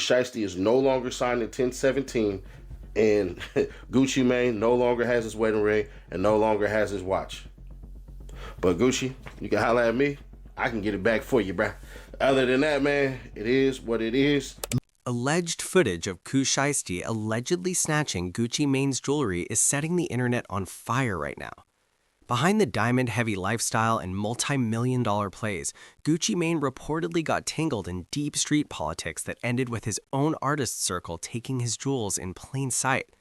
Shiesty is no longer signed in 1017, and Gucci Mane no longer has his wedding ring and no longer has his watch. But Gucci, you can holler at me. I can get it back for you, bruh. Other than that, man, it is what it is. Alleged footage of Pooh Shiesty allegedly snatching Gucci Mane's jewelry is setting the internet on fire right now. Behind the diamond-heavy lifestyle and multi-million-dollar plays, Gucci Mane reportedly got tangled in deep street politics that ended with his own artist circle taking his jewels in plain sight.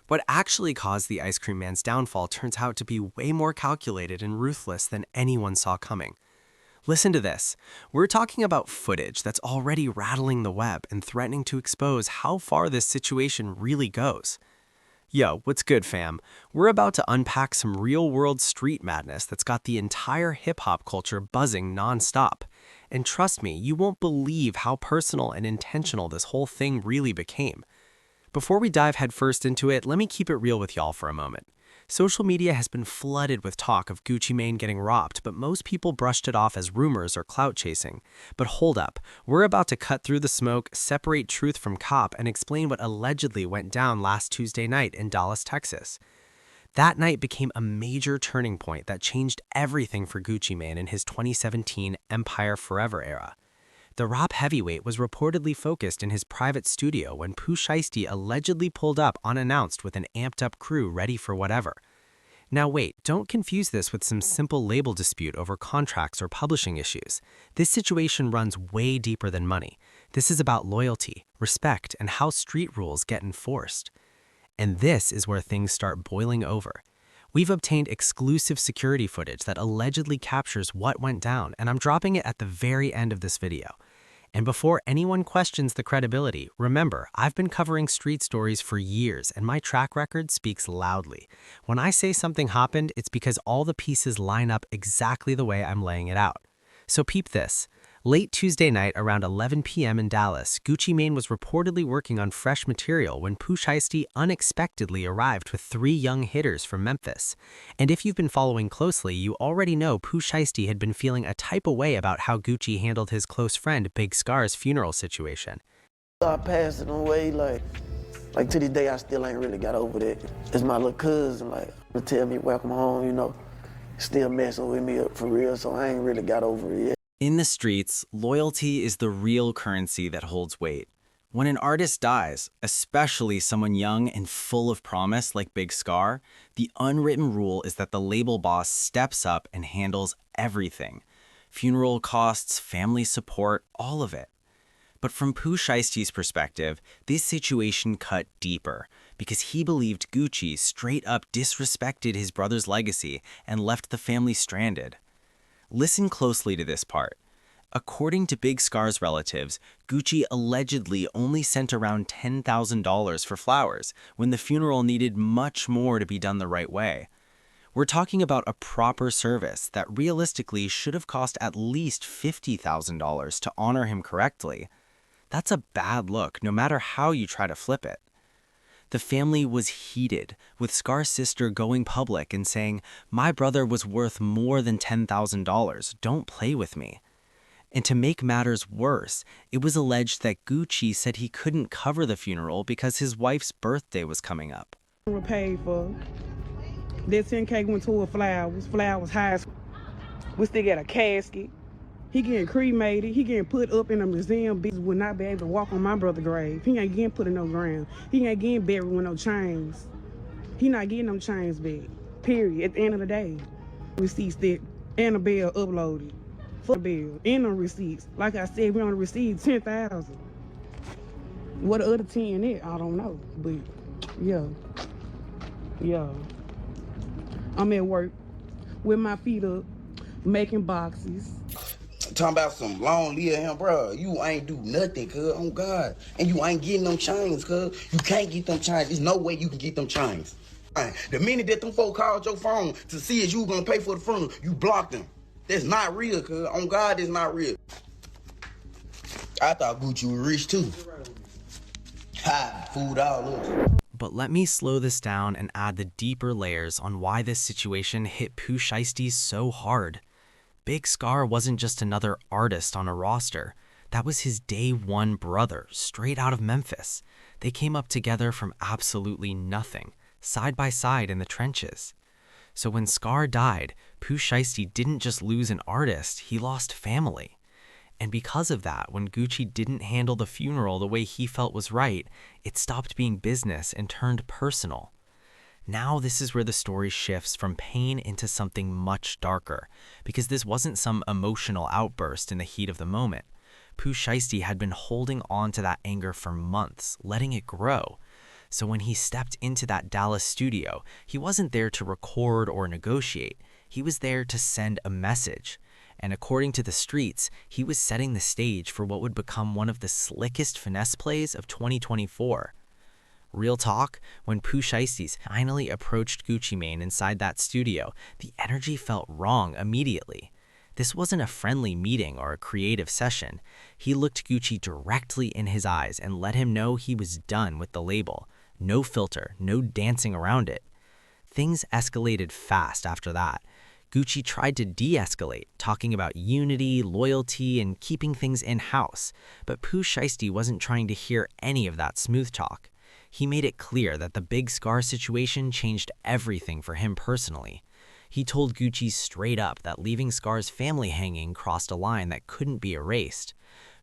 What actually caused the ice cream man's downfall turns out to be way more calculated and ruthless than anyone saw coming. Listen to this. We're talking about footage that's already rattling the web and threatening to expose how far this situation really goes. Yo, what's good, fam? We're about to unpack some real-world street madness that's got the entire hip-hop culture buzzing non-stop. And trust me, you won't believe how personal and intentional this whole thing really became. Before we dive headfirst into it, let me keep it real with y'all for a moment. Social media has been flooded with talk of Gucci Mane getting robbed, but most people brushed it off as rumors or clout chasing. But hold up, we're about to cut through the smoke, separate truth from cop, and explain what allegedly went down last Tuesday night in Dallas, Texas. That night became a major turning point that changed everything for Gucci Mane in his 2017 Empire Forever era. The rap heavyweight was reportedly focused in his private studio when Pooh Shiesty allegedly pulled up unannounced with an amped-up crew ready for whatever. Now wait, don't confuse this with some simple label dispute over contracts or publishing issues. This situation runs way deeper than money. This is about loyalty, respect, and how street rules get enforced. And this is where things start boiling over. We've obtained exclusive security footage that allegedly captures what went down, and I'm dropping it at the very end of this video. And before anyone questions the credibility, remember, I've been covering street stories for years, and my track record speaks loudly. When I say something happened, it's because all the pieces line up exactly the way I'm laying it out. So peep this. Late Tuesday night around 11 p.m. in Dallas, Gucci Mane was reportedly working on fresh material when Pooh Shiesty unexpectedly arrived with 3 young hitters from Memphis. And if you've been following closely, you already know Pooh Shiesty had been feeling a type of way about how Gucci handled his close friend Big Scar's funeral situation. I passed it away, like to this day, I still ain't really got over that. It's my little cousin, to tell me welcome home, still messing with me up for real, so I ain't really got over it yet. In the streets, loyalty is the real currency that holds weight. When an artist dies, especially someone young and full of promise like Big Scar, the unwritten rule is that the label boss steps up and handles everything. Funeral costs, family support, all of it. But from Pooh Shiesty's perspective, this situation cut deeper because he believed Gucci straight up disrespected his brother's legacy and left the family stranded. Listen closely to this part. According to Big Scar's relatives, Gucci allegedly only sent around $10,000 for flowers when the funeral needed much more to be done the right way. We're talking about a proper service that realistically should have cost at least $50,000 to honor him correctly. That's a bad look, no matter how you try to flip it. The family was heated, with Scar's sister going public and saying, "My brother was worth more than $10,000, don't play with me." And to make matters worse, it was alleged that Gucci said he couldn't cover the funeral because his wife's birthday was coming up. We paid for that 10K went to flowers high. We still got a casket. He getting cremated. He getting put up in a museum. Bitches would not be able to walk on my brother's grave. He ain't getting put in no ground. He ain't getting buried with no chains. He not getting no chains back. Period. At the end of the day, receipts that Annabelle uploaded for the bill and no receipts. Like I said, we only received 10,000. What the other 10 is, I don't know. But yeah. I'm at work with my feet up, making boxes. Talking about some long live him, bro. You ain't do nothing, cuz, on God. And you ain't getting them chains, cuz. You can't get them chains. There's no way you can get them chains. The minute that them folk called your phone to see if you gonna pay for the funeral, you blocked them. That's not real, cuz. On God, that's not real. I thought Gucci was rich, too. Ha, food all up. But let me slow this down and add the deeper layers on why this situation hit Pooh Shiesty so hard. Big Scar wasn't just another artist on a roster. That was his day one brother, straight out of Memphis. They came up together from absolutely nothing, side by side in the trenches. So when Scar died, Pooh Shiesty didn't just lose an artist, he lost family. And because of that, when Gucci didn't handle the funeral the way he felt was right, it stopped being business and turned personal. Now this is where the story shifts from pain into something much darker, because this wasn't some emotional outburst in the heat of the moment. Pooh Shiesty had been holding on to that anger for months, letting it grow. So when he stepped into that Dallas studio, he wasn't there to record or negotiate. He was there to send a message. And according to the streets, he was setting the stage for what would become one of the slickest finesse plays of 2024. Real talk, when Pooh Shiesty finally approached Gucci Mane inside that studio, the energy felt wrong immediately. This wasn't a friendly meeting or a creative session. He looked Gucci directly in his eyes and let him know he was done with the label. No filter, no dancing around it. Things escalated fast after that. Gucci tried to de-escalate, talking about unity, loyalty, and keeping things in-house. But Pooh Shiesty wasn't trying to hear any of that smooth talk. He made it clear that the Big Scar situation changed everything for him personally. He told Gucci straight up that leaving Scar's family hanging crossed a line that couldn't be erased.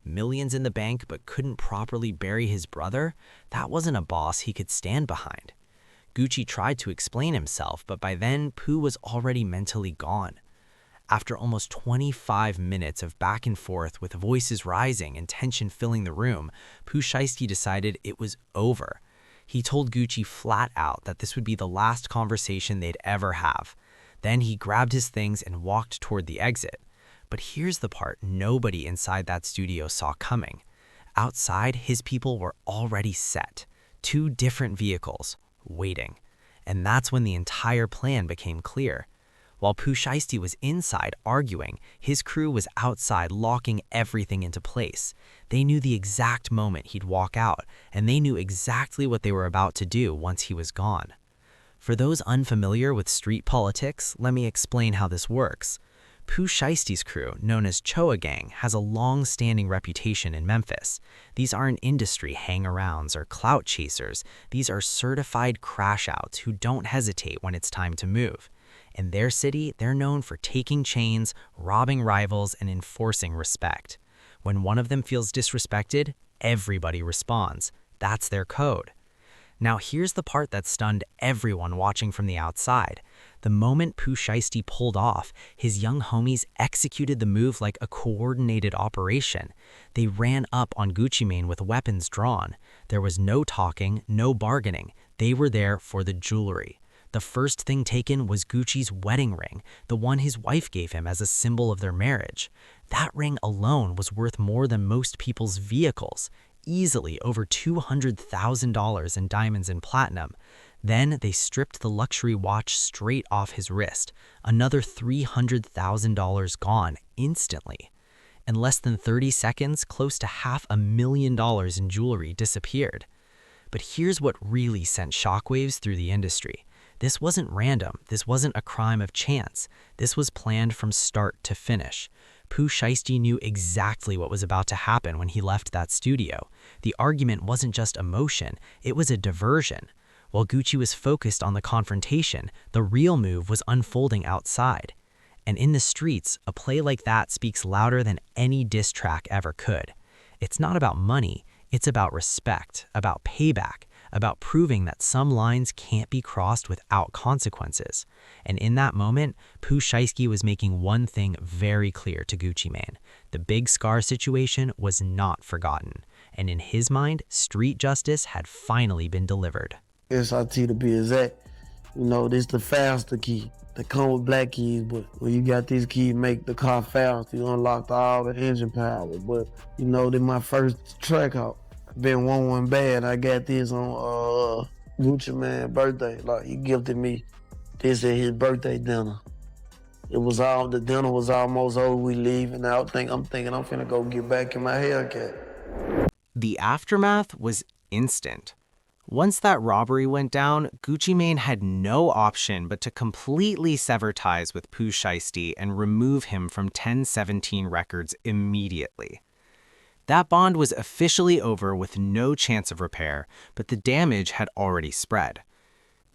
Millions in the bank but couldn't properly bury his brother? That wasn't a boss he could stand behind. Gucci tried to explain himself, but by then, Pooh was already mentally gone. After almost 25 minutes of back and forth with voices rising and tension filling the room, Pooh Shiesty decided it was over. He told Gucci flat out that this would be the last conversation they'd ever have. Then he grabbed his things and walked toward the exit. But here's the part nobody inside that studio saw coming. Outside, his people were already set. 2 different vehicles, waiting. And that's when the entire plan became clear. While Pooh Shiesty was inside arguing, his crew was outside locking everything into place. They knew the exact moment he'd walk out, and they knew exactly what they were about to do once he was gone. For those unfamiliar with street politics, let me explain how this works. Pooh Shiesty's crew, known as Choa Gang, has a long-standing reputation in Memphis. These aren't industry hang-arounds or clout chasers. These are certified crash-outs who don't hesitate when it's time to move. In their city, they're known for taking chains, robbing rivals, and enforcing respect. When one of them feels disrespected, everybody responds. That's their code. Now here's the part that stunned everyone watching from the outside. The moment Pooh Shiesty pulled off, his young homies executed the move like a coordinated operation. They ran up on Gucci Mane with weapons drawn. There was no talking, no bargaining. They were there for the jewelry. The first thing taken was Gucci's wedding ring, the one his wife gave him as a symbol of their marriage. That ring alone was worth more than most people's vehicles, easily over $200,000 in diamonds and platinum. Then they stripped the luxury watch straight off his wrist, another $300,000 gone instantly. In less than 30 seconds, close to $500,000 in jewelry disappeared. But here's what really sent shockwaves through the industry. This wasn't random. This wasn't a crime of chance. This was planned from start to finish. Pooh Shiesty knew exactly what was about to happen when he left that studio. The argument wasn't just emotion, it was a diversion. While Gucci was focused on the confrontation, the real move was unfolding outside. And in the streets, a play like that speaks louder than any diss track ever could. It's not about money, it's about respect, about payback, about proving that some lines can't be crossed without consequences. And in that moment, Pooh Shiesty was making one thing very clear to Gucci Mane. The Big Scar situation was not forgotten. And in his mind, street justice had finally been delivered. SIT to be exact, this the faster key. They come with black keys, but when you got these keys, make the car faster. You unlocked all the engine power. But, this my first track out. Been one bad. I got this on Gucci Mane's birthday. Like, he gifted me this at his birthday dinner. The dinner was almost over. We leaving out. I'm thinking I'm finna go get back in my haircut. The aftermath was instant. Once that robbery went down, Gucci Mane had no option but to completely sever ties with Pooh Shiesty and remove him from 1017 Records immediately. That bond was officially over with no chance of repair, but the damage had already spread.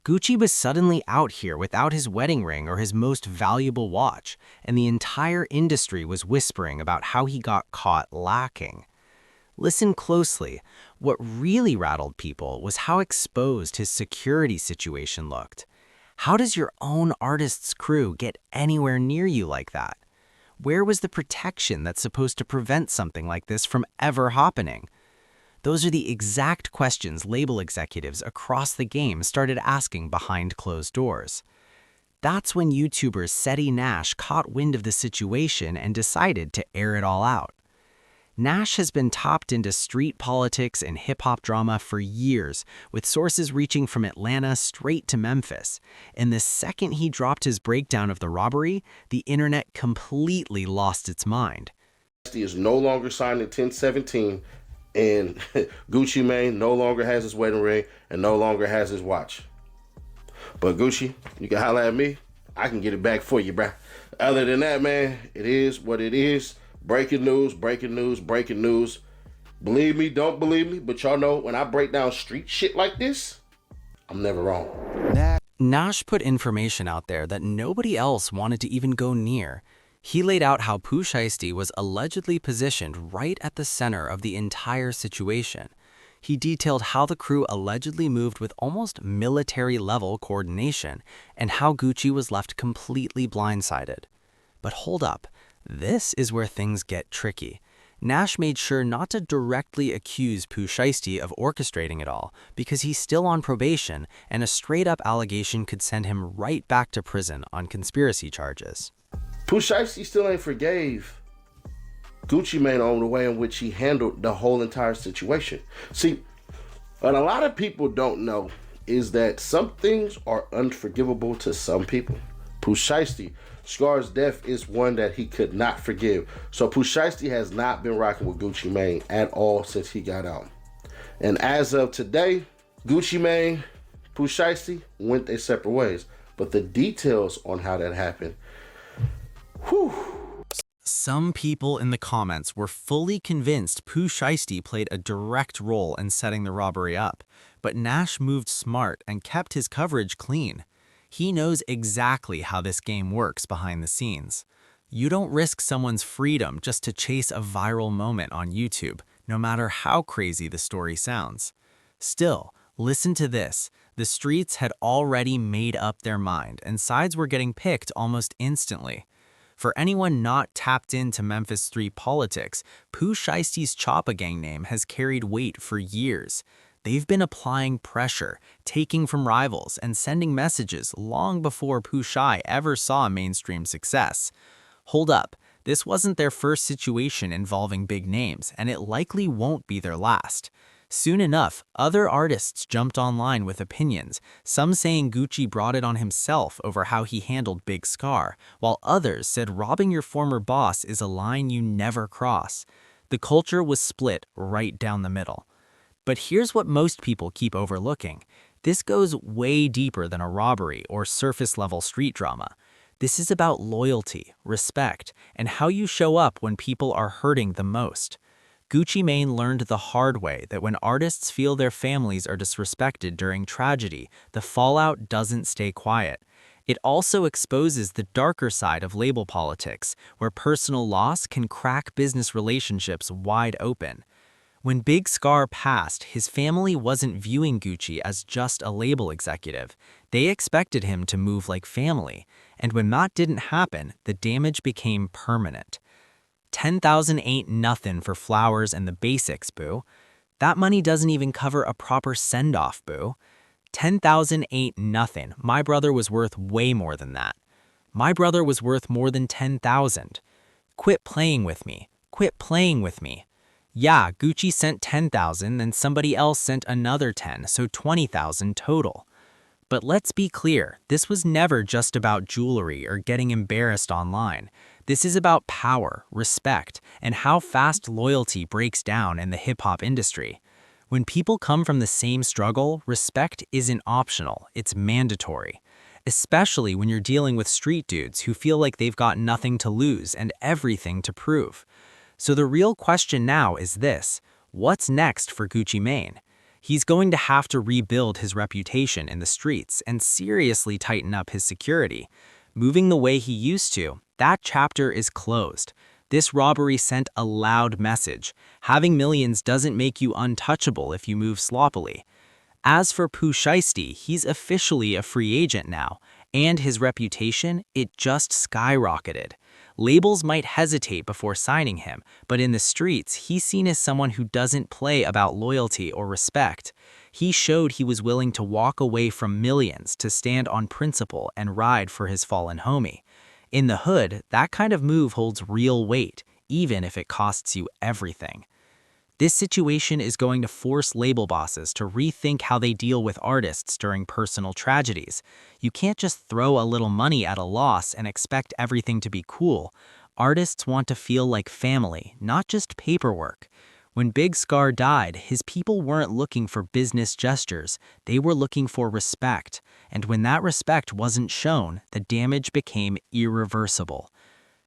Gucci was suddenly out here without his wedding ring or his most valuable watch, and the entire industry was whispering about how he got caught lacking. Listen closely. What really rattled people was how exposed his security situation looked. How does your own artist's crew get anywhere near you like that? Where was the protection that's supposed to prevent something like this from ever happening? Those are the exact questions label executives across the game started asking behind closed doors. That's when YouTuber Seti Nash caught wind of the situation and decided to air it all out. Nash has been tapped into street politics and hip-hop drama for years, with sources reaching from Atlanta straight to Memphis. And the second he dropped his breakdown of the robbery, the internet completely lost its mind. He is no longer signed in 1017, and Gucci Mane no longer has his wedding ring and no longer has his watch. But Gucci, you can holler at me. I can get it back for you, bruh. Other than that, man, it is what it is. Breaking news, breaking news, breaking news. Believe me, don't believe me, but y'all know when I break down street shit like this, I'm never wrong. Nash put information out there that nobody else wanted to even go near. He laid out how Pooh Shiesty was allegedly positioned right at the center of the entire situation. He detailed how the crew allegedly moved with almost military-level coordination and how Gucci was left completely blindsided. But hold up. This is where things get tricky. Nash made sure not to directly accuse Pooh Shiesty of orchestrating it all because he's still on probation and a straight-up allegation could send him right back to prison on conspiracy charges. Pooh Shiesty still ain't forgave Gucci Mane on the way in which he handled the whole entire situation. See, what a lot of people don't know is that some things are unforgivable to some people. Pooh Shiesty, Scar's death is one that he could not forgive. So Pooh Shiesty has not been rocking with Gucci Mane at all since he got out. And as of today, Gucci Mane, Pooh Shiesty went their separate ways. But the details on how that happened, whew. Some people in the comments were fully convinced Pooh Shiesty played a direct role in setting the robbery up. But Nash moved smart and kept his coverage clean. He knows exactly how this game works behind the scenes. You don't risk someone's freedom just to chase a viral moment on YouTube, no matter how crazy the story sounds. Still, listen to this. The streets had already made up their mind, and sides were getting picked almost instantly. For anyone not tapped into Memphis street politics, Pooh Shiesty's Choppa Gang name has carried weight for years. They've been applying pressure, taking from rivals, and sending messages long before Pooh Shie ever saw mainstream success. Hold up, this wasn't their first situation involving big names, and it likely won't be their last. Soon enough, other artists jumped online with opinions, some saying Gucci brought it on himself over how he handled Big Scar, while others said robbing your former boss is a line you never cross. The culture was split right down the middle. But here's what most people keep overlooking. This goes way deeper than a robbery or surface-level street drama. This is about loyalty, respect, and how you show up when people are hurting the most. Gucci Mane learned the hard way that when artists feel their families are disrespected during tragedy, the fallout doesn't stay quiet. It also exposes the darker side of label politics, where personal loss can crack business relationships wide open. When Big Scar passed, his family wasn't viewing Gucci as just a label executive. They expected him to move like family, and when that didn't happen, the damage became permanent. 10,000 ain't nothing for flowers and the basics, boo. That money doesn't even cover a proper send-off, boo. 10,000 ain't nothing. My brother was worth way more than that. My brother was worth more than 10,000. Quit playing with me. Quit playing with me. Yeah, Gucci sent 10,000, then somebody else sent another 10, so 20,000 total. But let's be clear, this was never just about jewelry or getting embarrassed online. This is about power, respect, and how fast loyalty breaks down in the hip-hop industry. When people come from the same struggle, respect isn't optional, it's mandatory. Especially when you're dealing with street dudes who feel like they've got nothing to lose and everything to prove. So the real question now is this: what's next for Gucci Mane? He's going to have to rebuild his reputation in the streets and seriously tighten up his security. Moving the way he used to, that chapter is closed. This robbery sent a loud message. Having millions doesn't make you untouchable if you move sloppily. As for Pooh Shiesty, he's officially a free agent now, and his reputation, it just skyrocketed. Labels might hesitate before signing him, but in the streets, he's seen as someone who doesn't play about loyalty or respect. He showed he was willing to walk away from millions to stand on principle and ride for his fallen homie. In the hood, that kind of move holds real weight, even if it costs you everything. This situation is going to force label bosses to rethink how they deal with artists during personal tragedies. You can't just throw a little money at a loss and expect everything to be cool. Artists want to feel like family, not just paperwork. When Big Scar died, his people weren't looking for business gestures, they were looking for respect. And when that respect wasn't shown, the damage became irreversible.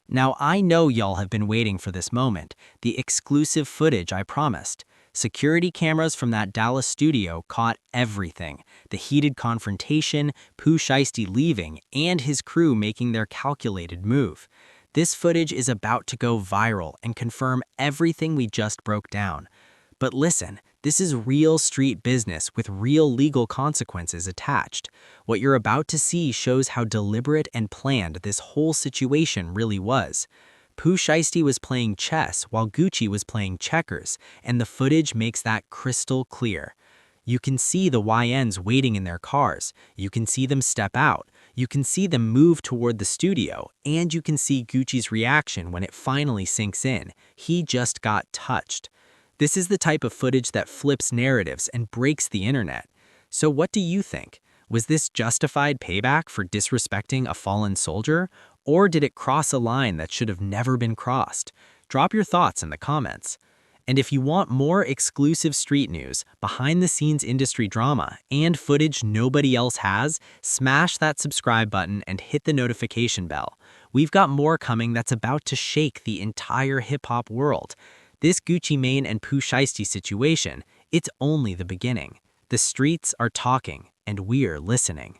Now, I know y'all have been waiting for this moment, the exclusive footage I promised. Security cameras from that Dallas studio caught everything: the heated confrontation, Pooh Shiesty leaving, and his crew making their calculated move. This footage is about to go viral and confirm everything we just broke down. But listen, this is real street business with real legal consequences attached. What you're about to see shows how deliberate and planned this whole situation really was. Pooh Shiesty was playing chess while Gucci was playing checkers, and the footage makes that crystal clear. You can see the YNs waiting in their cars, you can see them step out, you can see them move toward the studio, and you can see Gucci's reaction when it finally sinks in. He just got touched. This is the type of footage that flips narratives and breaks the internet. So what do you think? Was this justified payback for disrespecting a fallen soldier? Or did it cross a line that should have never been crossed? Drop your thoughts in the comments. And if you want more exclusive street news, behind-the-scenes industry drama, and footage nobody else has, smash that subscribe button and hit the notification bell. We've got more coming that's about to shake the entire hip-hop world. This Gucci Mane and Pooh Shiesty situation, it's only the beginning. The streets are talking, and we're listening.